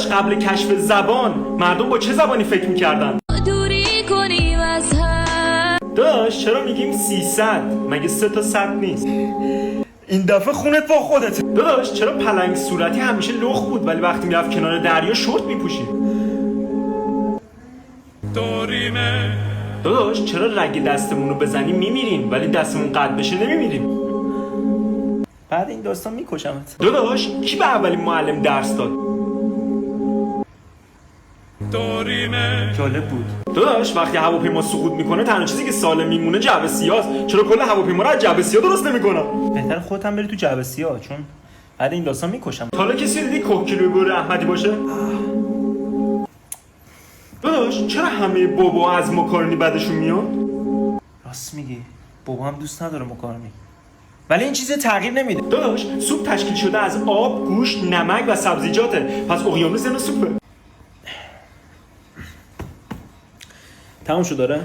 داداش قبل کشف زبان مردم با چه زبانی فکر میکردن؟ دوری کنیم از هم. داداش چرا میگیم 300 مگه 3 تا 100 نیست؟ این دفعه خونت با خودت. داداش چرا پلنگ صورتی همیشه لخ بود ولی وقتی میرفت کنار دریا شورت میپوشید؟ داداش چرا رگ دستمون رو بزنیم میمیریم ولی دستمون قطع بشه نمیمیریم؟ بعد این داستان میکشمت. داداش کی به اولین معلم درس داد؟ جالب بود. داداش وقتی هواپیما سقوط میکنه تنها چیزی که سالم میمونه جعبه سیاست. چرا کل هواپیما رو از جعبه سیاه درست نمیکنن؟ بهتر خودت هم بری تو جعبه سیاه، چون بعد این داستان میکشم. حالا کسی دیدی کوکیلوی بور احمدی باشه؟ داداش چرا همه بابا از ماکارونی بعدشون میاد؟ راست میگی، بابا هم دوست نداره ماکارونی، ولی این چیز تغییر نمیده. داداش سوپ تشکیل شده از آب، گوشت، نمک و سبزیجاته. پس اقیانوس اینو سوپه. تموم شد داره؟